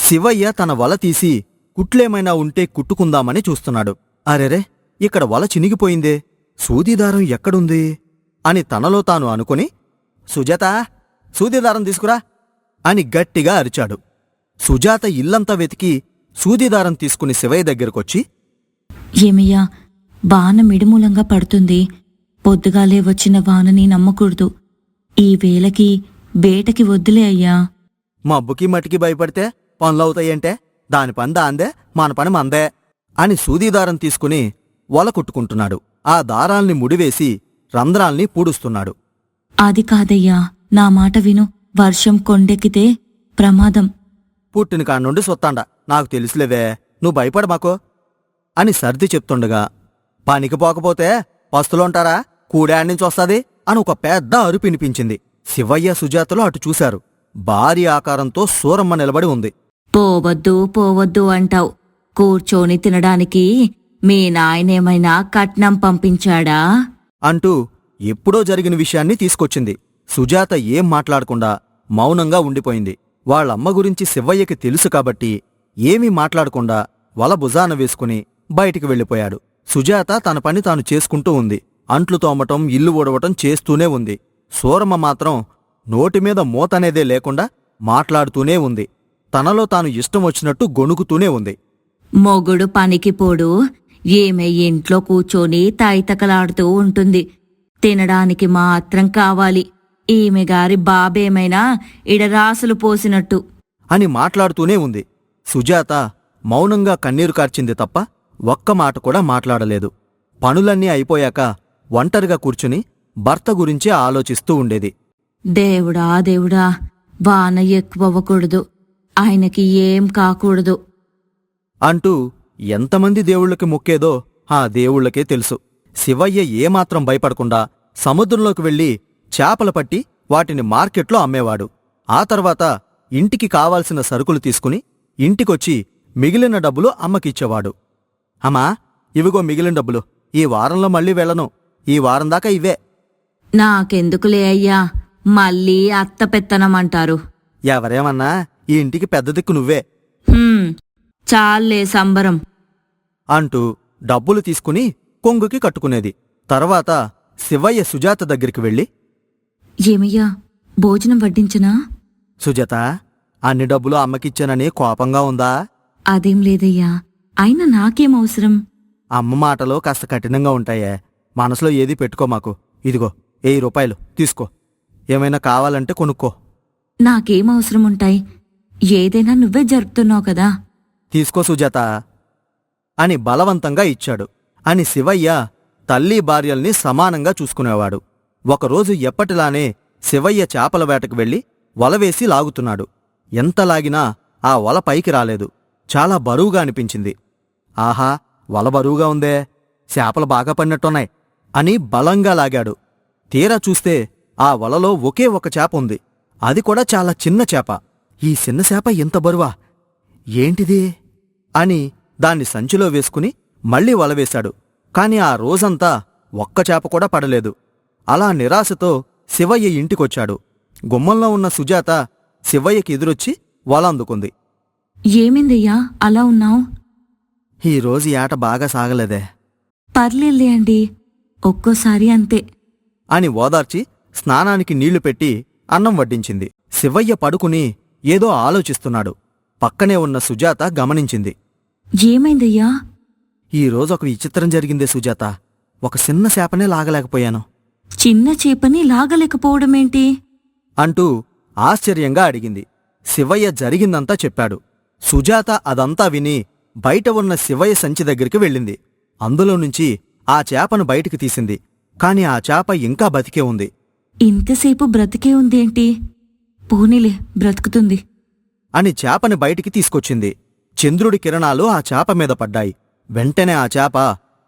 శివయ్య తన వల తీసి కుట్లేమైనా ఉంటే కుట్టుకుందామని చూస్తున్నాడు. అరెరే, ఇక్కడ వల చినిగిపోయిందే, సూదిదారం ఎక్కడుంది అని తనలో తాను అనుకుని, సుజాతా, సూదిదారం తీసుకురా అని గట్టిగా అరిచాడు. సుజాత ఇల్లంతా వెతికి సూదిదారం తీసుకుని శివయ్య దగ్గరకొచ్చి, ఏమయ్యా, వాన మిడిమూలంగా పడుతుంది. పొద్దుగాలే వచ్చిన వానని నమ్మకూడదు. ఈ వేళకి వేటకి వద్దులే అయ్యా. మబ్బుకి మట్టికి భయపడితే పనులవుతాయంటే దాని పని దాందే, మన పని మందే అని సూదీదారం తీసుకుని వల కుట్టుకుంటున్నాడు. ఆ దారాల్ని ముడివేసి రంధ్రాల్ని పూడుస్తున్నాడు. అది కాదయ్యా, నా మాట విను. వర్షం కొండెక్కితే ప్రమాదం. పుట్టిన కాణ్నుండి సొత్తాండా, నాకు తెలుసులేవే, నువ్వు భయపడమాకో అని సర్ది చెప్తుండగా, పనికి పోకపోతే పస్తులుంటారా, కూడాన్నించి వస్తాది అని ఒక పెద్ద అరుపు వినిపించింది. శివయ్య సుజాతలు అటు చూశారు. భారీ ఆకారంతో సూరమ్మ నిలబడి ఉంది. పోవద్దు పోవద్దు అంటావు, కూర్చొని తినడానికి మీ నాయనేమైనా కట్నం పంపించాడా అంటూ ఎప్పుడో జరిగిన విషయాన్ని తీసుకొచ్చింది. సుజాత ఏం మాట్లాడకుండా మౌనంగా ఉండిపోయింది. వాళ్ళమ్మ గురించి శివయ్యకి తెలుసు కాబట్టి ఏమీ మాట్లాడకుండా వల భుజాన వేసుకుని బయటికి వెళ్ళిపోయాడు. సుజాత తన పని తాను చేసుకుంటూ ఉంది. అంట్లు తోమటం, ఇల్లు ఊడవటం చేస్తూనే ఉంది. సూరమ్మ మాత్రం నోటిమీద మూతనేదే లేకుండా మాట్లాడుతూనే ఉంది. తనలో తాను ఇష్టం వచ్చినట్టు గొణుకుతూనే ఉంది. మొగుడు పనికి పోడు, ఏమే ఇంట్లో కూర్చొని తాయితకలాడుతూ ఉంటుంది. తినడానికి మాత్రం కావాలి. ఈమె గారి బాబేమైనా ఇడరాసులు పోసినట్టు అని మాట్లాడుతూనే ఉంది. సుజాత మౌనంగా కన్నీరు కార్చింది తప్ప ఒక్క మాట కూడా మాట్లాడలేదు. పనులన్నీ అయిపోయాక ఒంటరిగా కూర్చుని భర్త గురించే ఆలోచిస్తూ ఉండేది. దేవుడా దేవుడా, వాన ఎక్కువవ్వకూడదు, ఆయనకి ఏం కాకూడదు అంటూ ఎంతమంది దేవుళ్ళకి మొక్కేదో ఆ దేవుళ్లకే తెలుసు. శివయ్య ఏమాత్రం భయపడకుండా సముద్రంలోకి వెళ్లి చేపలు పట్టి వాటిని మార్కెట్లో అమ్మేవాడు. ఆ తర్వాత ఇంటికి కావాల్సిన సరుకులు తీసుకుని ఇంటికొచ్చి మిగిలిన డబ్బులు అమ్మకిచ్చేవాడు. అమ్మా, ఇవిగో మిగిలిన డబ్బులు, ఈ వారంలో మళ్ళీ వెళ్ళను, ఈ వారం దాకా ఇవే. నాకెందుకులే అయ్యా, మళ్ళీ అత్త పెత్తనమంటారు. ఎవరేమన్నా, ఈ ఇంటికి పెద్ద దిక్కు నువ్వే చాలే సంబరం అంటూ డబ్బులు తీసుకుని కొంగుకి కట్టుకునేది. తర్వాత శివయ్య సుజాత దగ్గరికి వెళ్ళి, ఏమయ్యా, భోజనం వడ్డించనా? సుజాత, అన్ని డబ్బులు అమ్మకిచ్చానని కోపంగా ఉందా? అదేం లేదయ్యా, అయినా నాకేం అవసరం? అమ్మ మాటలో కాస్త కఠినంగా ఉంటాయే, మనసులో ఏది పెట్టుకోమాకు. ఇదిగో 1000 రూపాయలు తీసుకో, ఏమైనా కావాలంటే కొనుక్కో. నాకేం అవసరముంటాయి? ఏదైనా నువ్వే జరుపుతున్నావు కదా. తీసుకో సుజాత అని బలవంతంగా ఇచ్చాడు. అని శివయ్య తల్లి భార్యల్ని సమానంగా చూసుకునేవాడు. ఒకరోజు ఎప్పటిలానే శివయ్య చేపల వేటకు వెళ్లి వలవేసి లాగుతున్నాడు. ఎంత లాగినా ఆ వల పైకి రాలేదు. చాలా బరువుగా అనిపించింది. ఆహా, వల బరువుగా ఉందే, చేపలు బాగా పడినట్టున్నాయి అని బలంగా లాగాడు. తీరా చూస్తే ఆ వలలో ఒకే ఒక చేప ఉంది. అది కూడా చాలా చిన్న చేప. ఈ చిన్న చేప ఎంత బరువా, ఏంటిది అని దాన్ని సంచిలో వేసుకుని మళ్లీ వలవేశాడు. కాని ఆ రోజంతా ఒక్క చేప కూడా పడలేదు. అలా నిరాశతో శివయ్య ఇంటికొచ్చాడు. గుమ్మంలో ఉన్న సుజాత శివయ్యకి ఎదురొచ్చి వల అందుకుంది. ఏమిందయ్యా అలా ఉన్నావు? ఈరోజు ఏట బాగా సాగలేదే. పర్లేదులే అండి, ఒక్కోసారి అంతే అని ఓదార్చి స్నానానికి నీళ్లు పెట్టి అన్నం వడ్డించింది. శివయ్య పడుకుని ఏదో ఆలోచిస్తున్నాడు. పక్కనే ఉన్న సుజాత గమనించింది. ఏమైందయ్యా? ఈరోజు ఒక విచిత్రం జరిగిందే సుజాత. ఒక చిన్న చేపనే లాగలేకపోయాను. చిన్న చేపని లాగలేకపోవడమేంటి అంటూ ఆశ్చర్యంగా అడిగింది. శివయ్య జరిగిందంతా చెప్పాడు. సుజాత అదంతా విని బయట ఉన్న శివయ్య సంచి దగ్గరికి వెళ్ళింది. అందులో నుంచి ఆ చేపను బయటికి తీసింది. కాని ఆ చేప ఇంకా బతికే ఉంది. ఇంతసేపు బ్రతికే ఉందేంటి? పోనీలే, బ్రతుకుతుంది అని చేపని బయటికి తీసుకొచ్చింది. చంద్రుడి కిరణాలు ఆ చేప మీద పడ్డాయి. వెంటనే ఆ చేప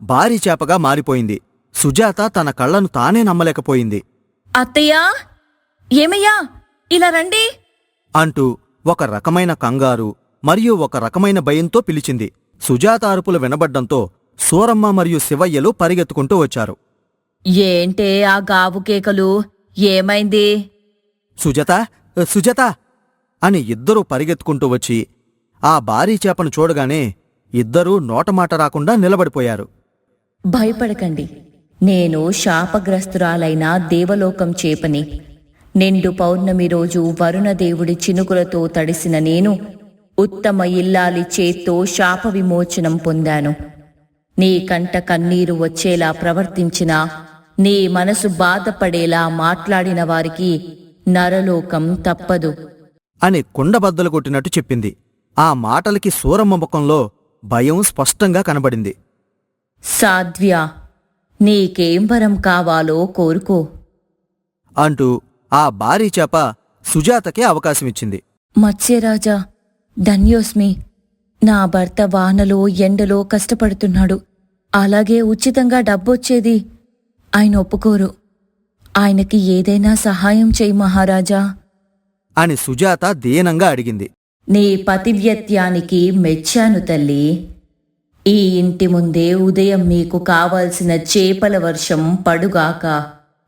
భారీ చేపగా మారిపోయింది. సుజాత తన కళ్లను తానే నమ్మలేకపోయింది. అత్తయ్యా, ఏమయ్యా, ఇలా రండి అంటూ ఒక రకమైన కంగారు మరియు ఒక రకమైన భయంతో పిలిచింది. సుజాత అరుపులు వినబడ్డంతో సూరమ్మ మరియు శివయ్యలు పరిగెత్తుకుంటూ వచ్చారు. ఏంటే ఆ గావు కేకలు, ఏమైంది? సుజాత, సుజాత అని ఇద్దరూ పరిగెత్తుకుంటూ వచ్చి ఆ భారీ చేపను చూడగానే ఇద్దరూ నోటమాట రాకుండా నిలబడిపోయారు. భయపడకండి, నేను శాపగ్రస్తురాలైన దేవలోకం చేపని. నిండు పౌర్ణమి రోజు వరుణదేవుడి చినుకులతో తడిసిన నేను ఉత్తమ ఇల్లాలి చేత్తో శాప విమోచనం పొందాను. నీ కంట కన్నీరు వచ్చేలా ప్రవర్తించినా, నీ మనసు బాధపడేలా మాట్లాడిన వారికి నరలోకం తప్పదు అని కుండబద్దలు కొట్టినట్టు చెప్పింది. ఆ మాటలకి సూరమ్మ ముఖంలో భయం స్పష్టంగా కనబడింది. సాధ్వ్యా, నీకేం వరం కావాలో కోరుకో అంటూ ఆ భారీ చేప సుజాతకే అవకాశమిచ్చింది. మత్స్యరాజా, ధన్యోస్మి. నా భర్త వానలో ఎండలో కష్టపడుతున్నాడు. అలాగే ఉచితంగా డబ్బొచ్చేది ఆయన ఒప్పుకోరు. ఆయనకి ఏదైనా సహాయం చెయ్యి మహారాజా అని సుజాత దీనంగా అడిగింది. నీ పతివ్యత్యానికి మెచ్చాను తల్లి. ఈ ఇంటి ముందే ఉదయం మీకు కావాల్సిన చేపల వర్షం పడుగాక.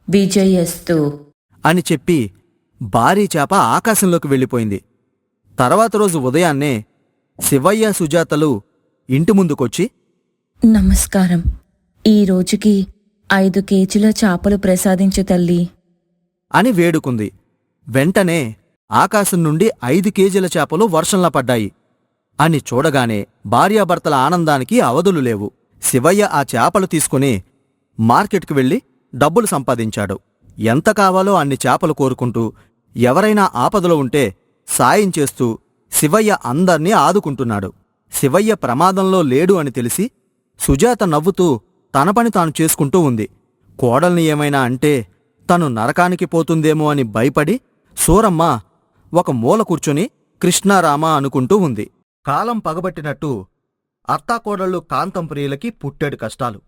విజయస్తు అని చెప్పి భారీ చేప ఆకాశంలోకి వెళ్ళిపోయింది. తర్వాత రోజు ఉదయాన్నే శివయ్య సుజాతలు ఇంటి ముందుకొచ్చి, నమస్కారం. ఈ రోజుకి 5 కేజీల చేపలు ప్రసాదించు తల్లి అని వేడుకుంది. వెంటనే ఆకాశం నుండి 5 కేజీల చేపలు వర్షంలా పడ్డాయి. అని చూడగానే భార్యాభర్తల ఆనందానికి అవధులు లేవు. శివయ్య ఆ చేపలు తీసుకుని మార్కెట్కి వెళ్ళి డబ్బులు సంపాదించాడు. ఎంత కావాలో అన్ని చేపలు కోరుకుంటూ, ఎవరైనా ఆపదలో ఉంటే సాయం చేస్తూ శివయ్య అందర్నీ ఆదుకుంటున్నాడు. శివయ్య ప్రమాదంలో లేడు అని తెలిసి సుజాత నవ్వుతూ తన పని తాను చేసుకుంటూ ఉంది. కోడల్ని ఏమైనా అంటే తను నరకానికి పోతుందేమో అని భయపడి సూరమ్మ ఒక మూల కూర్చొని కృష్ణారామ అనుకుంటూ ఉంది. కాలం పగబట్టినట్టు అత్తాకోడళ్ళు కాంతం ప్రియులకి పుట్టెడు కష్టాలు.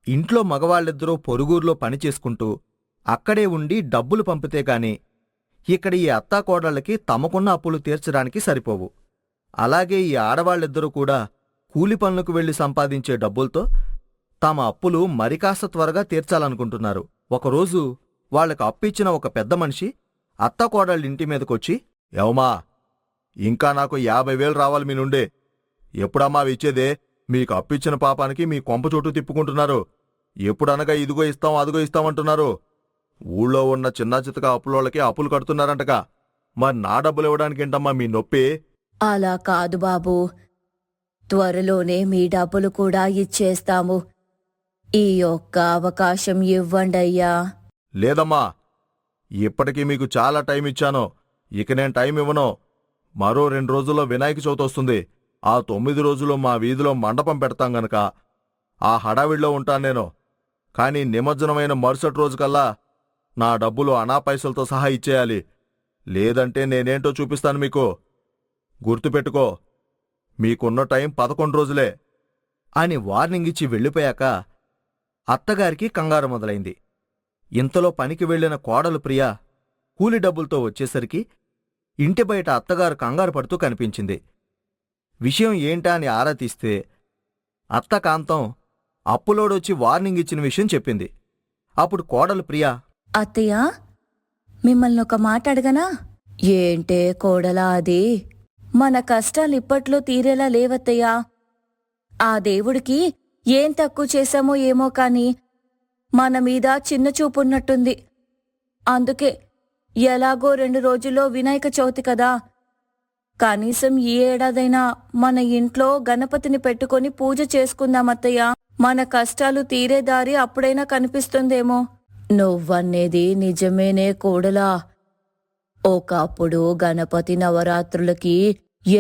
ఇంట్లో మగవాళ్ళిద్దరూ పొరుగుర్లో పనిచేసుకుంటూ అక్కడే ఉండి డబ్బులు పంపితే గాని ఇక్కడ ఈ అత్తాకోడళ్ళకి తమకున్న అప్పులు తీర్చడానికి సరిపోవు. అలాగే ఈ ఆడవాళ్ళిద్దరూ కూడా కూలి పనులకు వెళ్లి సంపాదించే డబ్బులతో తమ అప్పులు మరికాస్త త్వరగా తీర్చాలనుకుంటున్నారు. ఒకరోజు వాళ్లకు అప్పిచ్చిన ఒక పెద్ద మనిషి అత్తాకోడళ్ళింటి మీదకొచ్చి, "ఏవమా, ఇంకా నాకు 50,000 రావాలి మీ నుండే. ఎప్పుడమ్మా ఇచ్చేదే? మీకు అప్పిచ్చిన పాపానికి మీ కొంప చోటు తిప్పుకుంటున్నారు. ఎప్పుడనగా ఇదిగో ఇస్తాం అదిగో ఇస్తామంటున్నారు. ఊళ్ళో ఉన్న చిన్న చితక అప్పులోళ్ళకి అప్పులు కడుతున్నారంటగా. మరి నా డబ్బులు ఇవ్వడానికేంటమ్మా మీ నొప్పి?" అలా కాదు బాబూ, త్వరలోనే మీ డబ్బులు కూడా ఇచ్చేస్తాము. ఈ ఒక్క అవకాశం ఇవ్వండయ్యా. లేదమ్మా, ఇప్పటికీ మీకు చాలా టైం ఇచ్చాను. ఇక నేను టైం ఇవ్వను. మరో 2 రోజుల్లో వినాయక చవితి వస్తుంది. ఆ 9 రోజులు మా వీధిలో మండపం పెడతాం గనక ఆ హడావిడిలో ఉంటాను నేను. కాని నిమజ్జనమైన మరుసటి రోజుకల్లా నా డబ్బులు అనా పైసలతో సహా ఇచ్చేయాలి. లేదంటే నేనేంటో చూపిస్తాను మీకు. గుర్తుపెట్టుకో, మీకున్న టైం 11 రోజులే అని వార్నింగ్ ఇచ్చి వెళ్ళిపోయాక అత్తగారికి కంగారు మొదలైంది. ఇంతలో పనికి వెళ్లిన కోడలు ప్రియ కూలి డబ్బులతో వచ్చేసరికి ఇంటి బయట అత్తగారు కంగారు పడుతూ కనిపించింది. విషయం ఏంటా అని ఆరా తీస్తే అత్త కాంతం అప్పులోడొచ్చి వార్నింగ్ ఇచ్చిన విషయం చెప్పింది. అప్పుడు కోడలు ప్రియ, అత్తయ్య, మిమ్మల్ని ఒక మాట అడగనా? ఏంటే కోడలా అది? మన కష్టాలు ఇప్పట్లో తీరేలా లేవత్తయ్యా. ఆ దేవుడికి ఏం తక్కువ చేశామో ఏమో కాని మన మీద చిన్న చూపున్నట్టుంది. అందుకే ఎలాగో 2 రోజుల్లో వినాయక చవితి కదా, కనీసం ఈ ఏడాదైనా మన ఇంట్లో గణపతిని పెట్టుకొని పూజ చేసుకుందామత్తయ్యా. మన కష్టాలు తీరే దారి అప్పుడైనా కనిపిస్తుందేమో. నువ్వనేది నిజమేనే కోడలా. ఒకప్పుడు గణపతి నవరాత్రులకి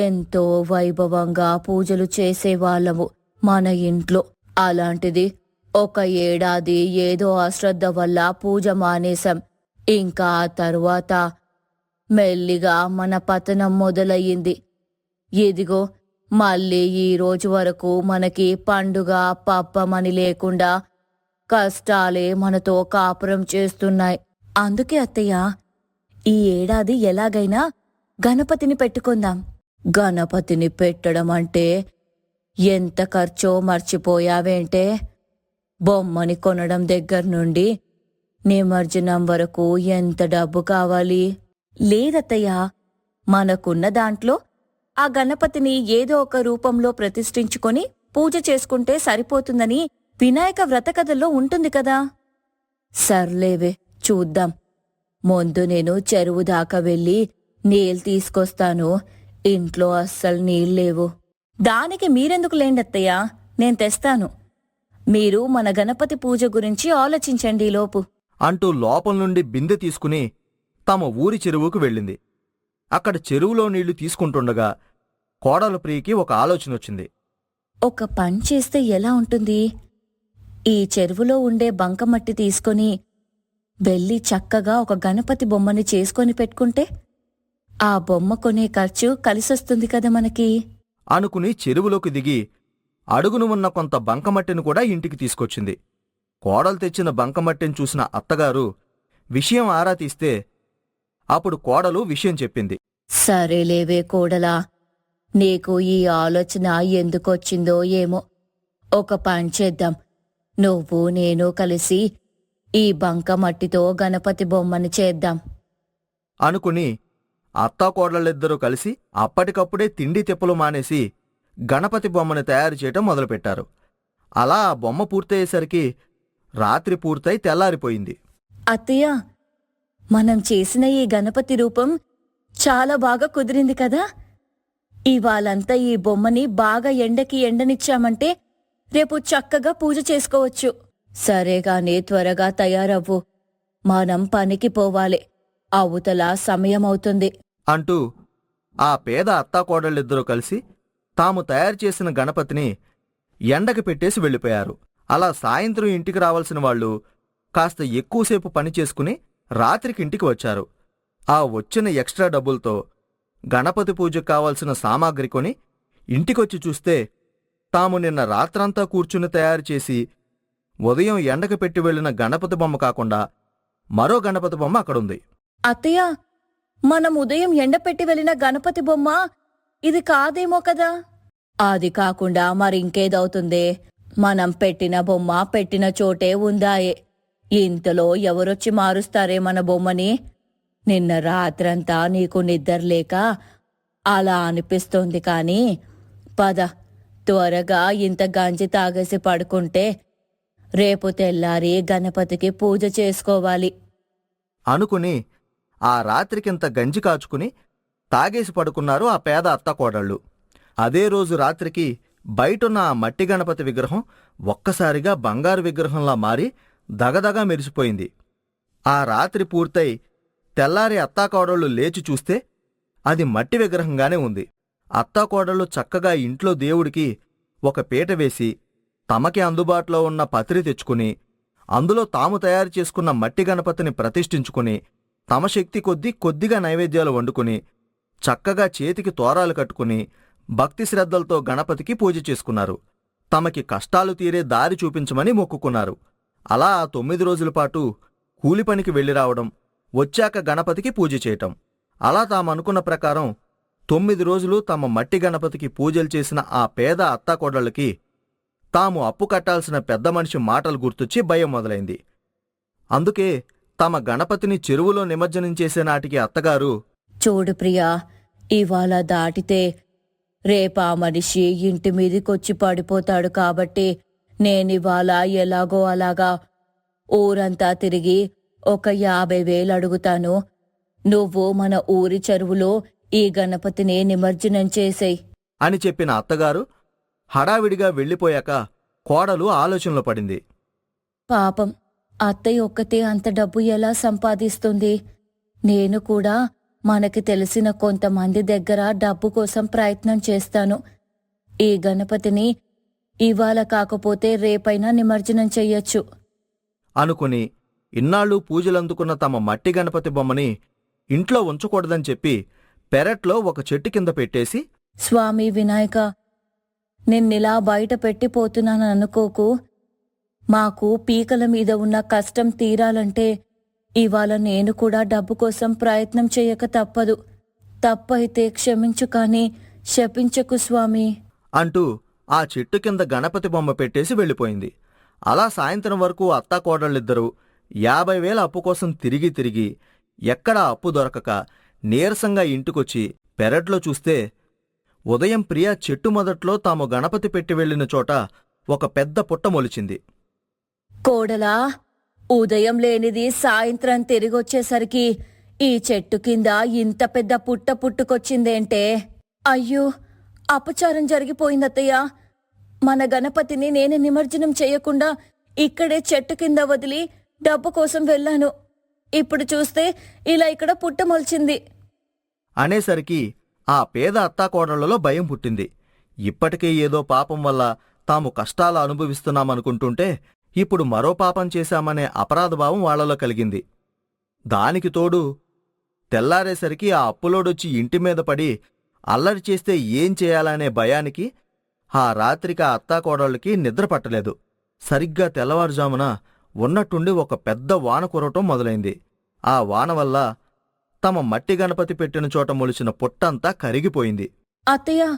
ఎంతో వైభవంగా పూజలు చేసేవాళ్ళము మన ఇంట్లో. అలాంటిది ఒక ఏడాది ఏదో అశ్రద్ధ వల్ల పూజ మానేశాం. ఇంకా ఆ తరువాత మెల్లిగా మన పతనం మొదలయ్యింది. ఇదిగో మళ్ళీ ఈ రోజు వరకు మనకి పండుగ పప్పమని లేకుండా కష్టాలే మనతో కాపురం చేస్తున్నాయి. అందుకే అత్తయ్య, ఈ ఏడాది ఎలాగైనా గణపతిని పెట్టుకుందాం. గణపతిని పెట్టడం అంటే ఎంత ఖర్చో మర్చిపోయావేంటే? బొమ్మని కొనడం దగ్గర నుండి నిమజ్జనం వరకు ఎంత డబ్బు కావాలి? లేదత్తయ్యా, మనకున్న దాంట్లో ఆ గణపతిని ఏదో ఒక రూపంలో ప్రతిష్ఠించుకొని పూజ చేసుకుంటే సరిపోతుందని వినాయక వ్రతకథల్లో ఉంటుంది కదా. సర్లేవే, చూద్దాం. ముందు నేను చెరువు దాకా వెళ్ళి నీళ్ళు తీసుకొస్తాను. ఇంట్లో అస్సలు నీళ్ళేవు. దానికి మీరెందుకు లేండత్తయ్యా, నేను తెస్తాను. మీరు మన గణపతి పూజ గురించి ఆలోచించండి ఈలోపు అంటూ లోపల నుండి బిందె తీసుకుని తమ ఊరి చెరువుకు వెళ్ళింది. అక్కడ చెరువులో నీళ్లు తీసుకుంటుండగా కోడలు ప్రియకి ఒక ఆలోచనొచ్చింది. ఒక పని చేస్తే ఎలా ఉంటుంది? ఈ చెరువులో ఉండే బంకమట్టి తీసుకొని వెళ్ళి చక్కగా ఒక గణపతి బొమ్మని చేసుకొని పెట్టుకుంటే ఆ బొమ్మ కొనే ఖర్చు కలిసొస్తుంది కదా మనకి. అనుకుని చెరువులోకి దిగి అడుగును ఉన్న కొంత బంకమట్టిని కూడా ఇంటికి తీసుకొచ్చింది. కోడలు తెచ్చిన బంకమట్టిని చూసిన అత్తగారు విషయం ఆరా తీస్తే అప్పుడు కోడలు విషయం చెప్పింది. సరేలేవే కోడలా, నీకు ఈ ఆలోచన ఎందుకొచ్చిందో ఏమో. ఒక పని చేద్దాం. నువ్వు నేను కలిసి ఈ బంకమట్టితో గణపతి బొమ్మని చేద్దాం అనుకుని అత్తాకోడళ్ళిద్దరూ కలిసి అప్పటికప్పుడే తిండి తిప్పలు మానేసి గణపతి బొమ్మని తయారు చేయటం మొదలుపెట్టారు. అలా ఆ బొమ్మ పూర్తయ్యేసరికి రాత్రి పూర్తయి తెల్లారిపోయింది. అత్తయ్య, మనం చేసిన ఈ గణపతి రూపం చాలా బాగా కుదిరింది కదా. ఇవాళంతా ఈ బొమ్మని బాగా ఎండకి ఎండనిచ్చామంటే రేపు చక్కగా పూజ చేసుకోవచ్చు. సరేగానే త్వరగా తయారవ్వు, మనం పనికి పోవాలి. అవతల సమయమవుతుంది అంటూ ఆ పేద అత్తాకోడళ్ళిద్దరూ కలిసి తాము తయారు చేసిన గణపతిని ఎండకి పెట్టేసి వెళ్ళిపోయారు. అలా సాయంత్రం ఇంటికి రావాల్సిన వాళ్ళు కాస్త ఎక్కువసేపు పని చేసుకుని రాత్రికి ఇంటికి వచ్చారు. ఆ వచ్చిన ఎక్స్ట్రా డబ్బులతో గణపతి పూజకు కావాల్సిన సామాగ్రి కొని ఇంటికొచ్చి చూస్తే తాము నిన్న రాత్రంతా కూర్చుని తయారు చేసి ఉదయం ఎండకు పెట్టి వెళ్లిన గణపతి బొమ్మ కాకుండా మరో గణపతి బొమ్మ అక్కడుంది. అత్తయ్య, మనం ఉదయం ఎండపెట్టి వెళ్ళిన గణపతి బొమ్మ ఇది కాదేమో కదా. అది కాకుండా మరింకేదవుతుందే? మనం పెట్టిన బొమ్మ పెట్టిన చోటే ఉందాయే. ఇంతలో ఎవరొచ్చి మారుస్తారే మన బొమ్మని? నిన్న రాత్రంతా నీకు నిద్రలేక అలా అనిపిస్తోంది కాని పద, త్వరగా ఇంత గంజి తాగేసి పడుకుంటే రేపు తెల్లారి గణపతికి పూజ చేసుకోవాలి అనుకుని ఆ రాత్రికింత గంజి కాచుకుని తాగేసి పడుకున్నారు ఆ పేద అత్తకోడళ్ళు. అదే రోజు రాత్రికి బయటున్న ఆ మట్టి గణపతి విగ్రహం ఒక్కసారిగా బంగారు విగ్రహంలా మారి దగదగా మెరిసిపోయింది. ఆ రాత్రి పూర్తయి తెల్లారి అత్తాకోడళ్ళు లేచి చూస్తే అది మట్టి విగ్రహంగానే ఉంది. అత్తాకోడళ్ళు చక్కగా ఇంట్లో దేవుడికి ఒక పీట వేసి తమకి అందుబాటులో ఉన్న పత్రి తెచ్చుకుని అందులో తాము తయారు చేసుకున్న మట్టి గణపతిని ప్రతిష్ఠించుకుని తమ శక్తి కొద్దిగా నైవేద్యాలు వండుకుని చక్కగా చేతికి తోరాలు కట్టుకుని భక్తి శ్రద్ధలతో గణపతికి పూజ చేసుకున్నారు. తమకి కష్టాలు తీరే దారి చూపించమని మొక్కుకున్నారు. అలా ఆ 9 రోజుల పాటు కూలిపనికి వెళ్లి రావడం, వచ్చాక గణపతికి పూజ చేయటం, అలా తామనుకున్న ప్రకారం 9 రోజులు తమ మట్టి గణపతికి పూజలు చేసిన ఆ పేద అత్తాకోడళ్ళకి తాము అప్పు కట్టాల్సిన పెద్ద మనిషి మాటలు గుర్తొచ్చి భయం మొదలైంది. అందుకే తమ గణపతిని చెరువులో నిమజ్జనం చేసే నాటికి అత్తగారు, చూడు ప్రియా, ఇవాళ దాటితే రేపా మనిషి ఇంటి మీదికొచ్చి పడిపోతాడు కాబట్టి నేనివాళ ఎలాగో అలాగా ఊరంతా తిరిగి ఒక 50,000 అడుగుతాను. నువ్వు మన ఊరి చెరువులో ఈ గణపతిని నిమజ్జనం చేసేయ్ అని చెప్పిన అత్తగారు హడావిడిగా వెళ్ళిపోయాక కోడలు ఆలోచనలో పడింది. పాపం, అత్తయ్య ఒక్కతే అంత డబ్బు ఎలా సంపాదిస్తుంది? నేను కూడా మనకి తెలిసిన కొంతమంది దగ్గర డబ్బు కోసం ప్రయత్నం చేస్తాను. ఈ గణపతిని ఇవాళ కాకపోతే రేపైనా నిమజ్జనం చెయ్యొచ్చు అనుకుని ఇన్నాళ్ళు పూజలందుకున్న తమ మట్టి గణపతి బొమ్మని ఇంట్లో ఉంచకూడదని చెప్పి పెరట్లో ఒక చెట్టు కింద పెట్టేసి, స్వామి వినాయక, నిన్నిలా బయట పెట్టిపోతున్నాననుకోకు. మాకు పీకల మీద ఉన్న కష్టం తీరాలంటే ఇవాళ నేను కూడా డబ్బు కోసం ప్రయత్నం చేయక తప్పదు. తప్పైతే క్షమించు కాని శపించకు స్వామి అంటూ ఆ చెట్టు కింద గణపతి బొమ్మ పెట్టేసి వెళ్ళిపోయింది. అలా సాయంత్రం వరకు అత్తాకోడళ్ళిద్దరూ 50,000 అప్పు కోసం తిరిగి ఎక్కడా అప్పు దొరకక నీరసంగా ఇంటికొచ్చి పెరట్లో చూస్తే ఉదయం ప్రియ చెట్టు మొదట్లో తాము గణపతి పెట్టి వెళ్లిన చోట ఒక పెద్ద పుట్ట మొలిచింది. కోడలా, ఉదయం లేనిది సాయంత్రం తిరిగొచ్చేసరికి ఈ చెట్టు కింద ఇంత పెద్ద పుట్ట పుట్టుకొచ్చిందేంటే? అయ్యో, అపచారం జరిగిపోయిందత్తయ్య. మన గణపతిని నేను నిమజ్జనం చేయకుండా ఇక్కడే చెట్టు కింద వదిలి డబ్బు కోసం వెళ్ళాను. ఇప్పుడు చూస్తే ఇలా ఇక్కడ పుట్ట మొలిచింది అనేసరికి ఆ పేద అత్తాకోడళ్లలో భయం పుట్టింది. ఇప్పటికే ఏదో పాపం వల్ల తాము కష్టాలు అనుభవిస్తున్నామనుకుంటుంటే ఇప్పుడు మరో పాపం చేశామనే అపరాధభావం వాళ్లలో కలిగింది. దానికి తోడు తెల్లారేసరికి ఆ అప్పులోడొచ్చి ఇంటిమీద పడి అల్లరి చేస్తే ఏం చేయాలనే భయానికి ఆ రాత్రికి ఆ అత్తాకోడళ్ళకి నిద్ర పట్టలేదు. సరిగ్గా తెల్లవారుజామున ఉన్నట్టుండి ఒక పెద్ద వాన కురవటం మొదలైంది. ఆ వాన వల్ల తమ మట్టి గణపతి పెట్టిన చోట మొలిచిన పుట్టంతా కరిగిపోయింది. అత్తయ్య,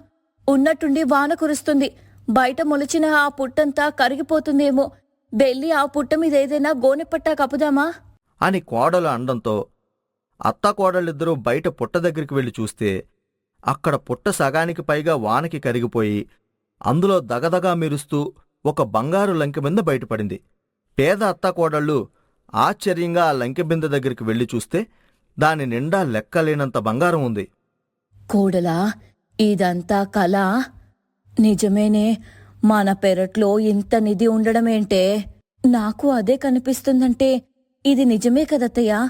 ఉన్నట్టుండి వాన కురుస్తుంది. బయట మొలిచిన ఆ పుట్టంతా కరిగిపోతుందేమో. వెళ్ళి ఆ పుట్ట మీద ఏదైనా గోనెపట్టా కప్పుదామా అని కోడలు అండంతో అత్తాకోడళ్ళిద్దరూ బయట పుట్ట దగ్గరికి వెళ్లి చూస్తే అక్కడ పుట్ట సగానికి పైగా వానకి కరిగిపోయి అందులో దగదగా మెరుస్తూ ఒక బంగారు లంకెబింద బయటపడింది. పేద అత్తాకోడళ్ళు ఆశ్చర్యంగా ఆ లంకెబింద దగ్గరికి వెళ్లి చూస్తే దాని నిండా లెక్కలేనంత బంగారం ఉంది. కోడలా, ఇదంతా కళ? నిజమేనే, మన పెరట్లో ఇంత నిధి ఉండడమేంటే? నాకు అదే కనిపిస్తుందంటే ఇది నిజమే కదత్తయ్యా.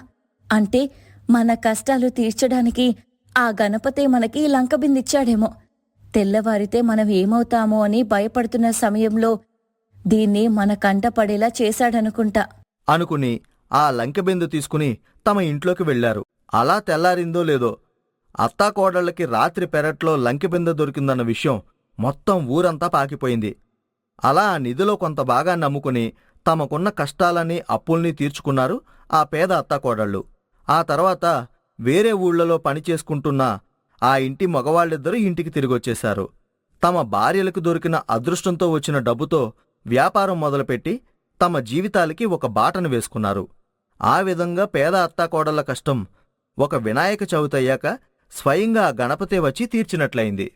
అంటే మన కష్టాలు తీర్చడానికి ఆ గణపతే మనకి లంకబిందిచ్చాడేమో. తెల్లవారితే మనం ఏమవుతామో అని భయపడుతున్న సమయంలో దీన్ని మన కంట పడేలా చేశాడనుకుంటా అనుకుని ఆ లంకెబిందు తీసుకుని తమ ఇంట్లోకి వెళ్లారు. అలా తెల్లారిందో లేదో అత్తాకోడళ్లకి రాత్రి పెరట్లో లంకెబిందె దొరికిందన్న విషయం మొత్తం ఊరంతా పాకిపోయింది. అలా ఆ నిధిలో కొంత భాగాన్ని అమ్ముకుని తమకున్న కష్టాలన్నీ అప్పుల్ని తీర్చుకున్నారు ఆ పేద అత్తాకోడళ్ళు. ఆ తర్వాత వేరే ఊళ్లలో పనిచేసుకుంటున్న ఆ ఇంటి మగవాళ్ళిద్దరూ ఇంటికి తిరిగొచ్చేశారు. తమ భార్యలకు దొరికిన అదృష్టంతో వచ్చిన డబ్బుతో వ్యాపారం మొదలుపెట్టి తమ జీవితాలకి ఒక బాటను వేసుకున్నారు. ఆ విధంగా పేద అత్తాకోడళ్ల కష్టం ఒక వినాయక చవితి అయ్యాక స్వయంగా ఆ గణపతే వచ్చి తీర్చినట్లయింది.